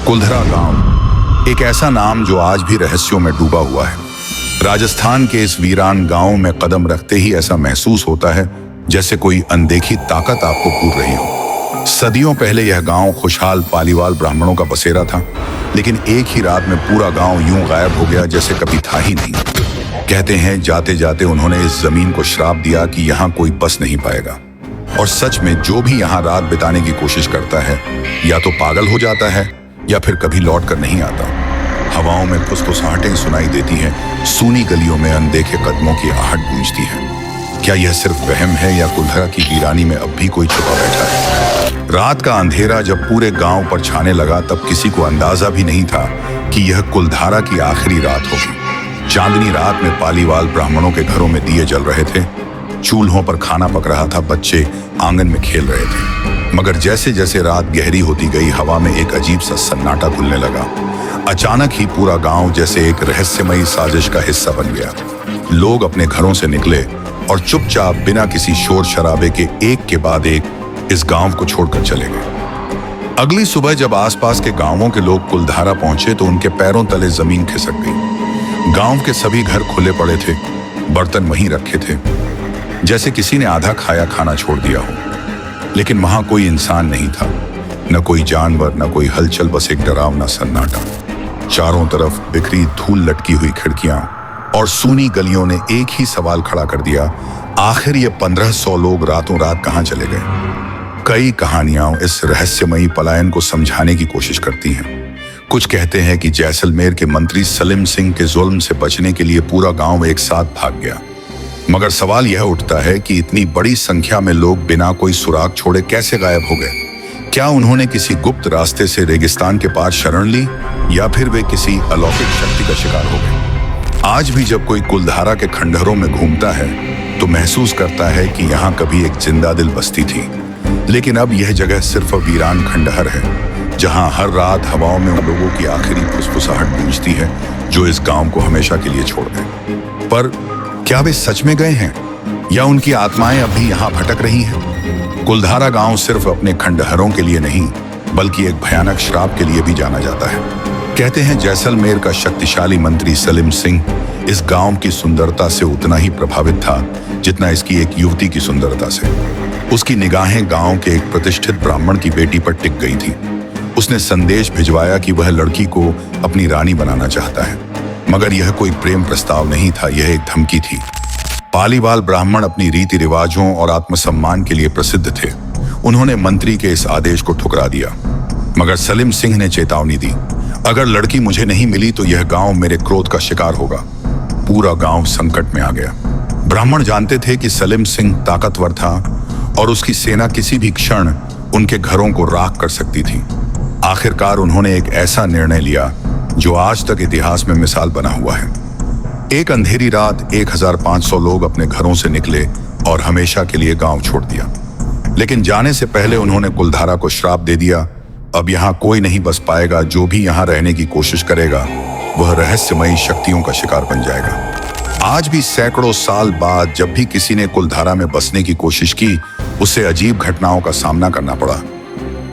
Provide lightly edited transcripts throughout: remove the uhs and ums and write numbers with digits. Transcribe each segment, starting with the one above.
कुलधरा गांव, एक ऐसा नाम जो आज भी रहस्यों में डूबा हुआ है। राजस्थान के इस वीरान गांव में कदम रखते ही ऐसा महसूस होता है जैसे कोई अनदेखी ताकत आपको घूर रही हो। सदियों पहले यह गांव खुशहाल पालीवाल ब्राह्मणों का बसेरा था, लेकिन एक ही रात में पूरा गांव यूं गायब हो गया जैसे कभी था ही नहीं। कहते हैं जाते जाते उन्होंने इस जमीन को श्राप दिया कि यहाँ कोई बस नहीं पाएगा। और सच में जो भी यहाँ रात बिताने की कोशिश करता है या तो पागल हो जाता है या फिर कभी लौट कर नहीं आता। हवाओं में फुसफुसाहटें सुनाई देती हैं, सूनी गलियों में अनदेखे कदमों की आहट गूंजती है। क्या यह सिर्फ वहम है या कुलधरा की वीरानी में अब भी कोई छुपा बैठा है? रात का अंधेरा जब पूरे गांव पर छाने लगा तब किसी को अंदाजा भी नहीं था कि यह कुलधारा की आखिरी रात होगी। चांदनी रात में पालीवाल ब्राह्मणों के घरों में दिए जल रहे थे, चूल्हों पर खाना पक रहा था, बच्चे आंगन में खेल रहे थे। मगर जैसे जैसे रात गहरी होती गई हवा में एक अजीब सा सन्नाटा घुलने लगा। अचानक ही पूरा गांव जैसे एक रहस्यमयी साजिश का हिस्सा बन गया। लोग अपने घरों से निकले और चुपचाप बिना किसी शोर शराबे के एक के बाद एक इस गांव को छोड़कर चले गए। अगली सुबह जब आसपास के गांवों के लोग कुलधारा पहुंचे तो उनके पैरों तले जमीन खिसक गई। गांव के सभी घर खुले पड़े थे, बर्तन वहीं रखे थे, जैसे किसी ने आधा खाया खाना छोड़ दिया हो। लेकिन वहां कोई इंसान नहीं था, न कोई जानवर, न कोई हलचल, बस एक डरावना सन्नाटा। चारों तरफ बिखरी धूल लटकी हुई खिड़कियां और सूनी गलियों ने एक ही सवाल खड़ा कर दिया, आखिर ये 1500 लोग रातों रात कहां चले गए? कई कहानियां इस रहस्यमयी पलायन को समझाने की कोशिश करती हैं। कुछ कहते हैं कि जैसलमेर के मंत्री सलीम सिंह के जुल्म से बचने के लिए पूरा गांव एक साथ भाग गया। मगर सवाल यह उठता है कि इतनी बड़ी संख्या में लोग बिना कोई सुराग छोड़े कैसे गायब हो गए? क्या उन्होंने किसी गुप्त रास्ते से रेगिस्तान के पार शरण ली या फिर वे किसी अलौकिक शक्ति का शिकार हो गए? आज भी जब कोई कुलधारा के खंडहरों में घूमता है तो महसूस करता है कि यहाँ कभी एक जिंदा दिल बस्ती थी, लेकिन अब यह जगह सिर्फ वीरान खंडहर है, जहाँ हर रात हवाओं में लोगों की आखिरी फुसफुसाहट गूंजती है जो इस गांव को हमेशा के लिए छोड़ गए। पर क्या वे सच में गए हैं या उनकी आत्माएं अभी यहाँ भटक रही हैं? कुलधारा गांव सिर्फ अपने खंडहरों के लिए नहीं बल्कि एक भयानक श्राप के लिए भी जाना जाता है। कहते हैं जैसलमेर का शक्तिशाली मंत्री सलीम सिंह इस गांव की सुंदरता से उतना ही प्रभावित था जितना इसकी एक युवती की सुंदरता से। उसकी निगाहें गांव के एक प्रतिष्ठित ब्राह्मण की बेटी पर टिक गई थी। उसने संदेश भिजवाया कि वह लड़की को अपनी रानी बनाना चाहता है, मगर यह कोई प्रेम प्रस्ताव नहीं था, यह एक धमकी थी। पालीवाल ब्राह्मण अपनी रीति रिवाजों और आत्मसम्मान के लिए प्रसिद्ध थे। उन्होंने मंत्री के इस आदेश को ठुकरा दिया, मगर सलीम सिंह ने चेतावनी दी, अगर लड़की मुझे नहीं मिली तो यह गांव मेरे क्रोध का शिकार होगा। पूरा गांव संकट में आ गया। ब्राह्मण जानते थे कि सलीम सिंह ताकतवर था और उसकी सेना किसी भी क्षण उनके घरों को राख कर सकती थी। आखिरकार उन्होंने एक ऐसा निर्णय लिया जो आज तक इतिहास में मिसाल बना हुआ है। एक अंधेरी रात 1500 लोग अपने घरों से निकले और हमेशा के लिए गांव छोड़ दिया। लेकिन जाने से पहले उन्होंने कुलधारा को श्राप दे दिया, अब यहाँ कोई नहीं बस पाएगा, जो भी यहाँ रहने की कोशिश करेगा वह रहस्यमयी शक्तियों का शिकार बन जाएगा। आज भी सैकड़ों साल बाद जब भी किसी ने कुलधारा में बसने की कोशिश की, उसे अजीब घटनाओं का सामना करना पड़ा।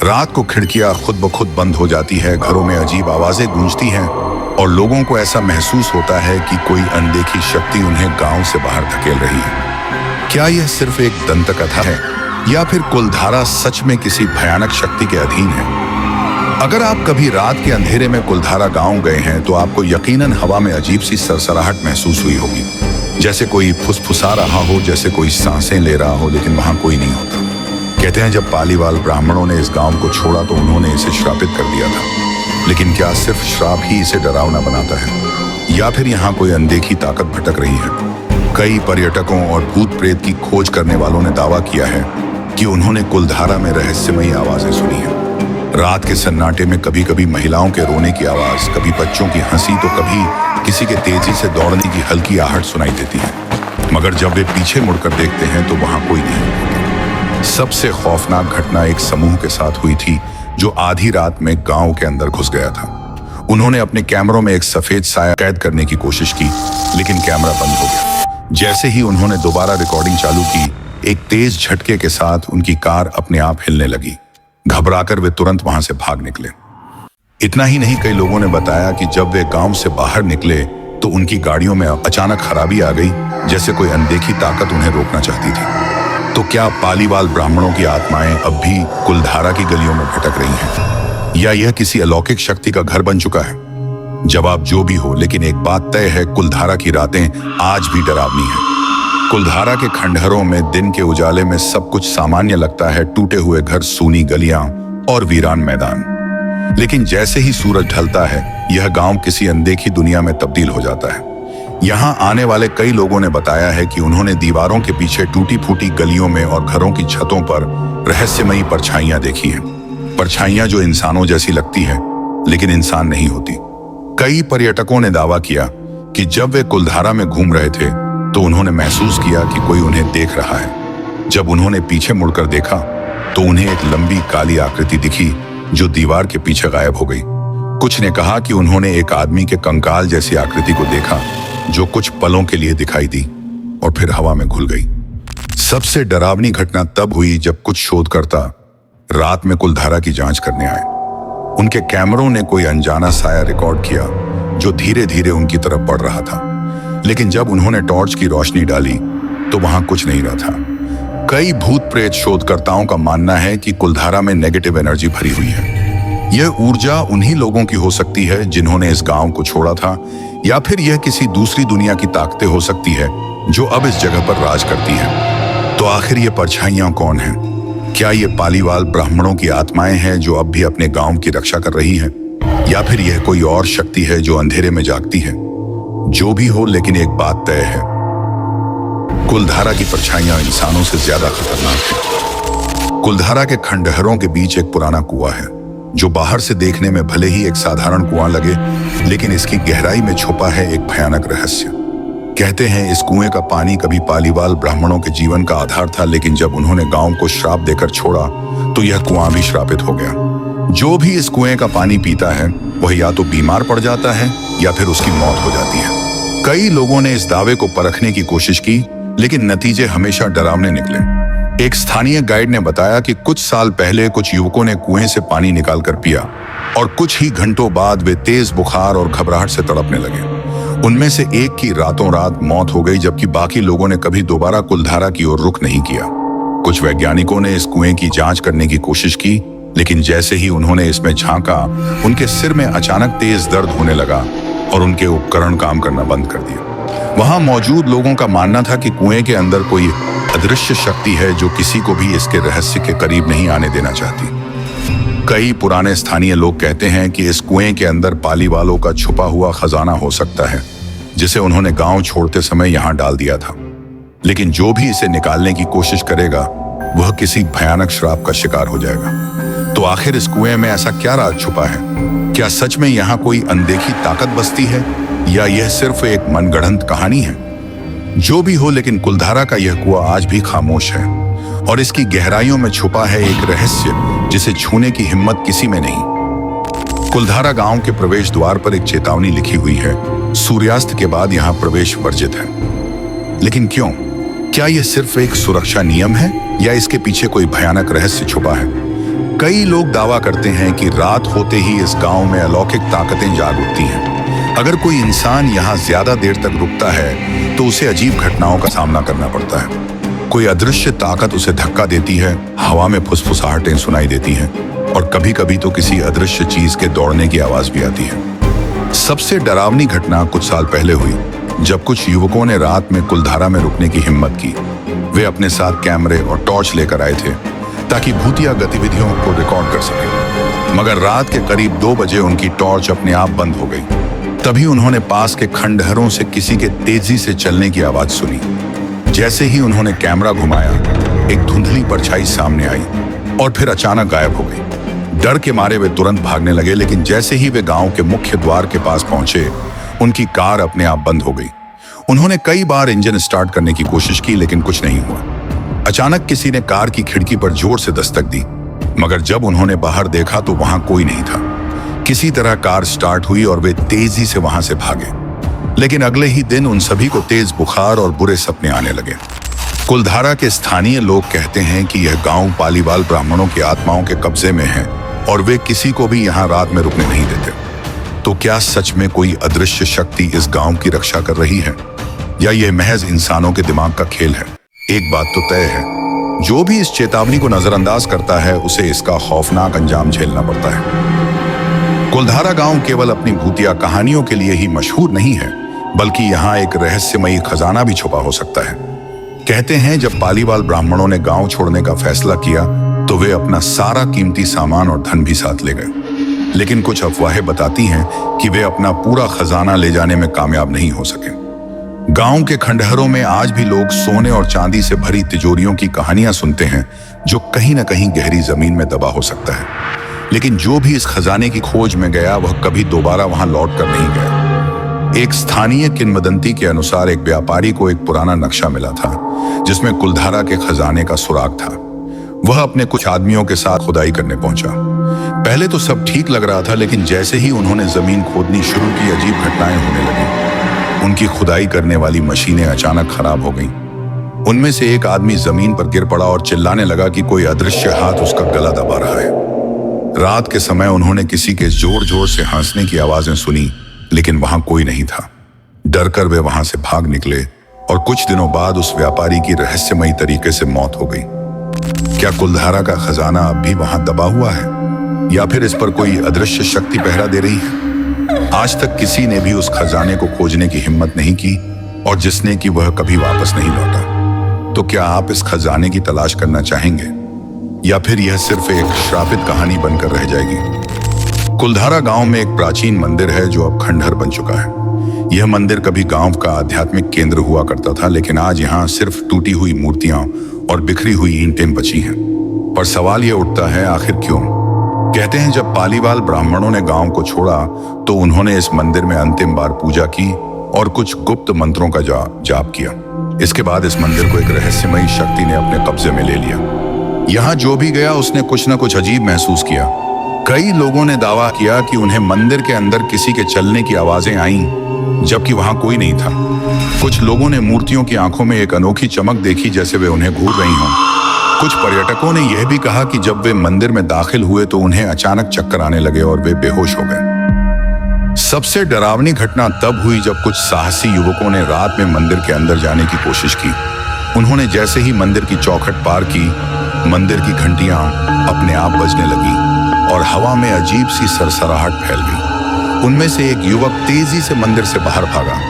रात को खिड़कियां खुद ब खुद बंद हो जाती है, घरों में अजीब आवाजें गूंजती हैं और लोगों को ऐसा महसूस होता है कि कोई अनदेखी शक्ति उन्हें गांव से बाहर धकेल रही है। क्या यह सिर्फ एक दंतकथा है या फिर कुलधारा सच में किसी भयानक शक्ति के अधीन है? अगर आप कभी रात के अंधेरे में कुलधारा गांव गए हैं तो आपको यकीनन हवा में अजीब सी सरसराहट महसूस हुई होगी, जैसे कोई फुसफुसा रहा हो, जैसे कोई सांसें ले रहा हो, लेकिन वहां कोई नहीं होता। कहते हैं जब पालीवाल ब्राह्मणों ने इस गांव को छोड़ा तो उन्होंने इसे श्रापित कर दिया था। लेकिन क्या सिर्फ श्राप ही इसे डरावना बनाता है या फिर यहाँ कोई अनदेखी ताकत भटक रही है? कई पर्यटकों और भूत प्रेत की खोज करने वालों ने दावा किया है कि उन्होंने कुलधारा में रहस्यमयी आवाजें सुनी हैं। रात के सन्नाटे में कभी कभी महिलाओं के रोने की आवाज, कभी बच्चों की हंसी, तो कभी किसी के तेजी से दौड़ने की हल्की आहट सुनाई देती है। मगर जब वे पीछे मुड़कर देखते हैं तो वहां कोई नहीं होता। सबसे खौफनाक घटना एक समूह के साथ हुई थी जो आधी रात में गांव के अंदर घुस गया था। उन्होंने अपने कैमरों में एक सफेद साया कैद करने की कोशिश की, लेकिन कैमरा बंद हो गया। जैसे ही उन्होंने दोबारा रिकॉर्डिंग चालू की, एक तेज झटके के साथ उनकी कार अपने आप हिलने लगी। घबराकर वे तुरंत वहां से भाग निकले। इतना ही नहीं, कई लोगों ने बताया कि जब वे गांव से बाहर निकले तो उनकी गाड़ियों में अचानक खराबी आ गई, जैसे कोई अनदेखी ताकत उन्हें रोकना चाहती थी। तो क्या पालीवाल ब्राह्मणों की आत्माएं अब भी कुलधारा की गलियों में भटक रही हैं, या यह किसी अलौकिक शक्ति का घर बन चुका है? जवाब जो भी हो, लेकिन एक बात तय है, कुलधारा की रातें आज भी डरावनी हैं। कुलधारा के खंडहरों में दिन के उजाले में सब कुछ सामान्य लगता है, टूटे हुए घर, सूनी गलियां और वीरान मैदान। लेकिन जैसे ही सूरज ढलता है, यह गांव किसी अनदेखी दुनिया में तब्दील हो जाता है। यहाँ आने वाले कई लोगों ने बताया है कि उन्होंने दीवारों के पीछे टूटी फूटी गलियों में और घरों की छतों पर रहस्यमयी परछाइयां देखी हैं। परछाइयां जो इंसानों जैसी लगती है, लेकिन इंसान नहीं होती। कई पर्यटकों ने दावा किया कि जब वे कुलधारा में घूम रहे थे तो उन्होंने महसूस किया कि कोई उन्हें देख रहा है। जब उन्होंने पीछे मुड़कर देखा तो उन्हें एक लंबी काली आकृति दिखी जो दीवार के पीछे गायब हो गई। कुछ ने कहा कि उन्होंने एक आदमी के कंकाल जैसी आकृति को देखा जो कुछ पलों के लिए दिखाई दी और फिर हवा में घुल गई। सबसे डरावनी घटना तब हुई जब कुछ शोधकर्ता रात में कुलधारा की जांच करने आए। उनके कैमरों ने कोई अनजाना साया रिकॉर्ड किया जो धीरे धीरे उनकी तरफ बढ़ रहा था। लेकिन जब उन्होंने टॉर्च की रोशनी डाली तो वहां कुछ नहीं रहा था। कई भूत प्रेत शोधकर्ताओं का मानना है कि कुलधारा में नेगेटिव एनर्जी भरी हुई है। यह ऊर्जा उन्हीं लोगों की हो सकती है जिन्होंने इस गांव को छोड़ा था, या फिर यह किसी दूसरी दुनिया की ताकतें हो सकती है जो अब इस जगह पर राज करती है। तो आखिर ये परछाइयां कौन हैं? क्या ये पालीवाल ब्राह्मणों की आत्माएं हैं जो अब भी अपने गांव की रक्षा कर रही हैं, या फिर यह कोई और शक्ति है जो अंधेरे में जागती है? जो भी हो, लेकिन एक बात तय है, कुलधारा की परछाइयां इंसानों से ज्यादा खतरनाक है। कुलधारा के खंडहरों के बीच एक पुराना कुआं है जो बाहर से देखने में भले ही एक साधारण कुआं लगे, लेकिन इसकी गहराई में छुपा है एक भयानक रहस्य। कहते हैं इस कुएं का पानी कभी पालीवाल ब्राह्मणों के जीवन का आधार था, लेकिन जब उन्होंने गांव को श्राप देकर छोड़ा तो यह कुआं भी श्रापित हो गया। जो भी इस कुएं का पानी पीता है वह या तो बीमार पड़ जाता है या फिर उसकी मौत हो जाती है। कई लोगों ने इस दावे को परखने की कोशिश की, लेकिन नतीजे हमेशा डरावने निकले। एक स्थानीय गाइड ने बताया कि कुछ साल पहले कुछ युवकों ने कुएं से पानी निकालकर पिया और कुछ ही घंटों बाद वे तेज बुखार और घबराहट से तड़पने लगे। उनमें से एक की रातों रात मौत हो गई, जबकि बाकी लोगों ने कभी दोबारा कुलधारा की ओर रुख नहीं किया। कुछ वैज्ञानिकों ने इस कुएं की जांच करने की कोशिश की, लेकिन जैसे ही उन्होंने इसमें झांका, उनके सिर में अचानक तेज दर्द होने लगा और उनके उपकरण काम करना बंद कर दिया। वहां मौजूद लोगों का मानना था कि कुएं के अंदर कोई अदृश्य शक्ति है जो किसी को भी इसके रहस्य के करीब नहीं आने देना चाहती। कई पुराने स्थानीय लोग कहते हैं कि इस कुएं के अंदर पालीवालों का छुपा हुआ खजाना हो सकता है, जिसे उन्होंने गांव छोड़ते समय यहां डाल दिया था। लेकिन जो भी इसे निकालने की कोशिश करेगा वह किसी भयानक श्राप का शिकार हो जाएगा। तो आखिर इस कुएं में ऐसा क्या राज छुपा है? क्या सच में यहाँ कोई अनदेखी ताकत बसती है, या यह सिर्फ एक मनगढ़ंत कहानी है? जो भी हो, लेकिन कुलधारा का यह कुआं आज भी खामोश है और इसकी गहराइयों में छुपा है एक रहस्य जिसे छूने की हिम्मत किसी में नहीं। कुलधारा गांव के प्रवेश द्वार पर एक चेतावनी लिखी हुई है, सूर्यास्त के बाद यहाँ प्रवेश वर्जित है। लेकिन क्यों? क्या यह सिर्फ एक सुरक्षा नियम है या इसके पीछे कोई भयानक रहस्य छुपा है? कई लोग दावा करते हैं कि रात होते ही इस गांव में अलौकिक ताकतें जाग उठती हैं। अगर कोई इंसान यहाँ ज्यादा देर तक रुकता है तो उसे अजीब घटनाओं का सामना करना पड़ता है। कोई अदृश्य ताकत उसे धक्का देती है, हवा में फुसफुसाहटें सुनाई देती हैं और कभी कभी तो किसी अदृश्य चीज के दौड़ने की आवाज भी आती है। सबसे डरावनी घटना कुछ साल पहले हुई, जब कुछ युवकों ने रात में कुलधारा में रुकने की हिम्मत की। वे अपने साथ कैमरे और टॉर्च लेकर आए थे ताकि भूतिया गतिविधियों को रिकॉर्ड कर सकें। मगर रात के करीब 2 बजे उनकी टॉर्च अपने आप बंद हो गई। तभी उन्होंने पास के खंडहरों से किसी के तेजी से चलने की आवाज सुनी। जैसे ही उन्होंने कैमरा घुमाया, एक धुंधली परछाई सामने आई और फिर अचानक गायब हो गई। डर के मारे वे तुरंत भागने लगे, लेकिन जैसे ही वे गांव के मुख्य द्वार के पास पहुंचे, उनकी कार अपने आप बंद हो गई। उन्होंने कई बार इंजन स्टार्ट करने की कोशिश की, लेकिन कुछ नहीं हुआ। अचानक किसी ने कार की खिड़की पर जोर से दस्तक दी, मगर जब उन्होंने बाहर देखा तो वहां कोई नहीं था। किसी तरह कार स्टार्ट हुई और वे तेजी से वहां से भागे। लेकिन अगले ही दिन उन सभी को तेज बुखार और बुरे सपने आने लगे। कुलधारा के स्थानीय लोग कहते हैं कि यह गांव पालीवाल ब्राह्मणों की आत्माओं के कब्जे में है और वे किसी को भी यहाँ रात में रुकने नहीं देते। तो क्या सच में कोई अदृश्य शक्ति इस गांव की रक्षा कर रही है, या यह महज इंसानों के दिमाग का खेल है? एक बात तो तय है, जो भी इस चेतावनी को नजरअंदाज करता है उसे इसका खौफनाक अंजाम झेलना पड़ता है। कुलधारा गांव केवल अपनी भूतिया कहानियों के लिए ही मशहूर नहीं है, बल्कि यहाँ एक रहस्यमयी खजाना भी छुपा हो सकता है। कहते हैं जब पालीवाल ब्राह्मणों ने गांव छोड़ने का फैसला किया तो वे अपना सारा कीमती सामान और धन भी साथ ले गए, लेकिन कुछ अफवाहें बताती हैं कि वे अपना पूरा खजाना ले जाने में कामयाब नहीं हो सके। गांव के खंडहरों में आज भी लोग सोने और चांदी से भरी तिजोरियों की कहानियां सुनते हैं, जो कहीं न कहीं गहरी जमीन में दबा हो सकता है। लेकिन जो भी इस खजाने की खोज में गया वह कभी दोबारा वहां लौट कर नहीं गया। एक स्थानीय किंवदंती के अनुसार एक व्यापारी को एक पुराना नक्शा मिला था जिसमें कुलधारा के खजाने का सुराग था। वह अपने कुछ आदमियों के साथ खुदाई करने पहुंचा। पहले तो सब ठीक लग रहा था, लेकिन जैसे ही उन्होंने जमीन खोदनी शुरू की अजीब घटनाएं होने लगी। उनकी खुदाई करने वाली मशीनें अचानक खराब हो गईं। उनमें से एक आदमी जमीन पर गिर पड़ा और चिल्लाने लगा कि कोई अदृश्य हाथ उसका गला दबा रहा है। रात के समय उन्होंने किसी के जोर जोर से हंसने की आवाजें सुनी, लेकिन वहां कोई नहीं था। डरकर वे वहां से भाग निकले और कुछ दिनों बाद उस व्यापारी की रहस्यमयी तरीके से मौत हो गई। क्या कुलधारा का खजाना अब भी वहां दबा हुआ है, या फिर इस पर कोई अदृश्य शक्ति पहरा दे रही है? आज तक किसी ने भी उस खजाने को खोजने की हिम्मत नहीं की, और जिसने की वह कभी वापस नहीं लौटा। तो क्या आप इस खजाने की तलाश करना चाहेंगे, या फिर यह सिर्फ एक श्रापित कहानी बनकर रह जाएगी? कुलधारा गांव में एक प्राचीन मंदिर है जो अब खंडहर बन चुका है। यह मंदिर कभी गांव का आध्यात्मिक केंद्र हुआ करता था, लेकिन आज यहाँ सिर्फ टूटी हुई मूर्तियां और बिखरी हुई ईंटें बची हैं। पर सवाल यह उठता है, आखिर क्यों? कहते हैं जब पालीवाल ब्राह्मणों ने गांव को छोड़ा तो उन्होंने इस मंदिर में अंतिम बार पूजा की और कुछ गुप्त मंत्रों का जाप किया। इसके बाद इस मंदिर को एक रहस्यमयी शक्ति ने अपने कब्जे में ले लिया। यहाँ जो भी गया उसने कुछ न कुछ अजीब महसूस किया। कई लोगों ने दावा किया कि उन्हें मंदिर के अंदर किसी के चलने की आवाजें आईं, जबकि वहां कोई नहीं था। कुछ लोगों ने मूर्तियों की आंखों में एक अनोखी चमक देखी, जैसे वे उन्हें घूर रही हों। कुछ पर्यटकों ने यह भी कहा कि जब वे मंदिर में दाखिल हुए तो उन्हें अचानक चक्कर आने लगे और वे बेहोश हो गए। सबसे डरावनी घटना तब हुई जब कुछ साहसी युवकों ने रात में मंदिर के अंदर जाने की कोशिश की। उन्होंने जैसे ही मंदिर की चौखट पार की, मंदिर की घंटियां अपने आप बजने लगी और हवा में अजीब सी सरसराहट फैल गई। उनमें से एक युवक तेजी से मंदिर से बाहर भागा,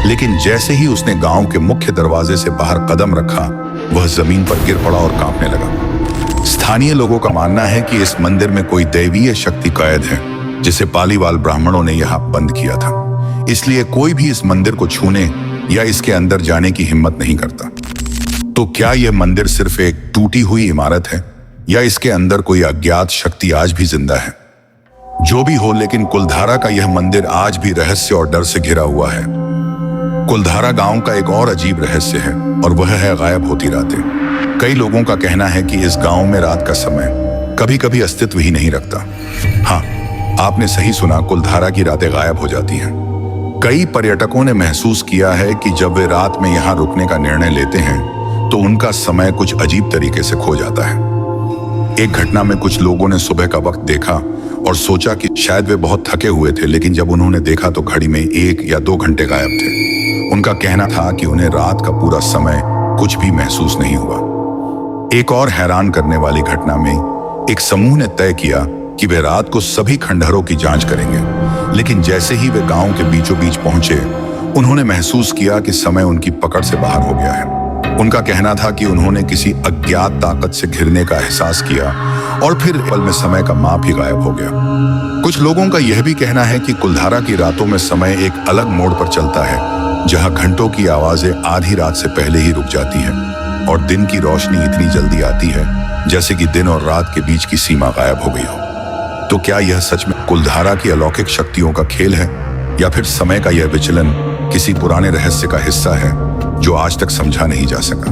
लेकिन जैसे ही उसने गांव के मुख्य दरवाजे से बाहर कदम रखा, वह जमीन पर गिर पड़ा और कांपने लगा। स्थानीय लोगों का मानना है कि इस मंदिर में कोई दैवीय शक्ति कैद है, जिसे पालीवाल ब्राह्मणों ने यहाँ बंद किया था। इसलिए कोई भी इस मंदिर को छूने या इसके अंदर जाने की हिम्मत नहीं करता। तो क्या यह मंदिर सिर्फ एक टूटी हुई इमारत है, या इसके अंदर कोई अज्ञात शक्ति आज भी जिंदा है? जो भी हो, लेकिन कुलधारा का यह मंदिर आज भी रहस्य और डर से घिरा हुआ है। कुलधारा गांव का एक और अजीब रहस्य है, और वह है गायब होती रातें। कई लोगों का कहना है कि इस गांव में रात का समय कभी कभी अस्तित्व ही नहीं रखता। हाँ, आपने सही सुना, कुलधारा की रातें गायब हो जाती हैं। कई पर्यटकों ने महसूस किया है कि जब वे रात में यहाँ रुकने का निर्णय लेते हैं तो उनका समय कुछ अजीब तरीके से खो जाता है। एक घटना में कुछ लोगों ने सुबह का वक्त देखा और सोचा कि शायद वे बहुत थके हुए थे, लेकिन जब उन्होंने देखा तो घड़ी में 1 या 2 घंटे गायब थे। उनका कहना था कि उन्हें रात का पूरा समय कुछ भी महसूस नहीं हुआ। एक और हैरान करने वाली घटना में एक समूह ने तय किया कि वे रात को सभी खंडहरों की जांच करेंगे, लेकिन जैसे ही वे गांव के बीचों बीच पहुंचे, उन्होंने महसूस किया कि समय उनकी पकड़ से बाहर हो गया है। उनका कहना था कि उन्होंने किसी अज्ञात ताकत से घिरने का एहसास किया और फिर पल में समय का माप ही गायब हो गया। कुछ लोगों का यह भी कहना है कि कुलधारा की रातों में समय एक अलग मोड़ पर चलता है, जहां घंटों की आवाजें आधी रात से पहले ही रुक जाती हैं और दिन की रोशनी इतनी जल्दी आती है जैसे कि दिन और रात के बीच की सीमा गायब हो गई हो। तो क्या यह सच में कुलधारा की अलौकिक शक्तियों का खेल है, या फिर समय का यह विचलन किसी पुराने रहस्य का हिस्सा है जो आज तक समझा नहीं जा सका?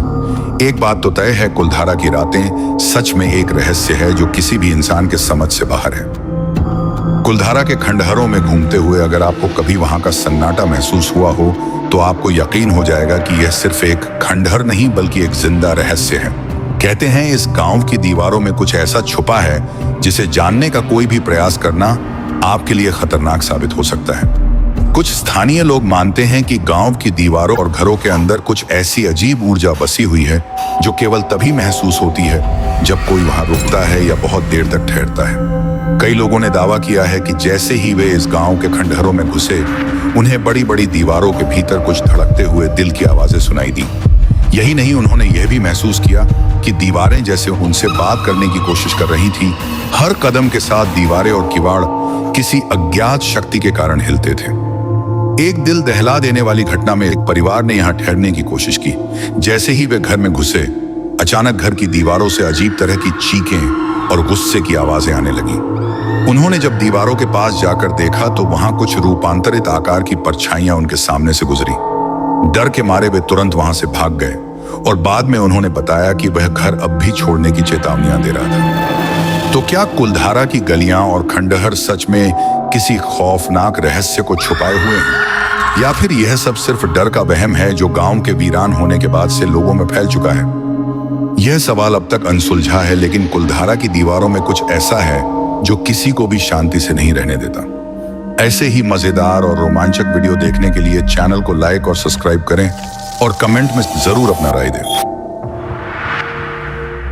एक बात तो तय है, कुलधारा की रातें सच में एक रहस्य है जो किसी भी इंसान के समझ से बाहर है। कुलधारा के खंडहरों में घूमते हुए अगर आपको कभी वहां का सन्नाटा महसूस हुआ हो तो आपको यकीन हो जाएगा कि यह सिर्फ एक खंडहर नहीं बल्कि एक जिंदा रहस्य है। कहते हैं इस गांव की दीवारों में कुछ ऐसा छुपा है जिसे जानने का कोई भी प्रयास करना आपके लिए खतरनाक साबित हो सकता है। कुछ स्थानीय लोग मानते हैं कि गांव की दीवारों और घरों के अंदर कुछ ऐसी अजीब ऊर्जा बसी हुई है जो केवल तभी महसूस होती है जब कोई वहां रुकता है या बहुत देर तक ठहरता है। कई लोगों ने दावा किया है कि जैसे ही वे इस गांव के खंडहरों में घुसे, उन्हें बड़ी बड़ी दीवारों के भीतर कुछ धड़कते हुए दिल की आवाजें सुनाई दी। यही नहीं, उन्होंने यह भी महसूस किया कि दीवारें जैसे उनसे बात करने की कोशिश कर रही थीं। हर कदम के साथ दीवारें और किवाड़ किसी अज्ञात शक्ति के कारण हिलते थे। एक दिल दहला देने वाली घटना में एक परिवार ने यहाँ ठहरने की कोशिश की। जैसे ही वे घर में घुसे, अचानक घर की दीवारों से अजीब तरह की चीखें और गुस्से की आवाजें आने लगी। उन्होंने जब दीवारों के पास जाकर देखा तो वहां कुछ रूपांतरित आकार की परछाइयां उनके सामने से गुजरी। डर के मारे वे तुरंत वहां से भाग गए और बाद में उन्होंने बताया कि वह घर अब भी छोड़ने की चेतावनियां दे रहा था। तो क्या कुलधारा की गलियां और खंडहर सच में किसी खौफनाक रहस्य को छुपाए हुए हैं, या फिर यह सब सिर्फ डर का वहम है जो गांव के वीरान होने के बाद से लोगों में फैल चुका है? यह सवाल अब तक अनसुलझा है, लेकिन कुलधारा की दीवारों में कुछ ऐसा है जो किसी को भी शांति से नहीं रहने देता। ऐसे ही मजेदार और रोमांचक वीडियो देखने के लिए चैनल को लाइक और सब्सक्राइब करें और कमेंट में जरूर अपना राय दें।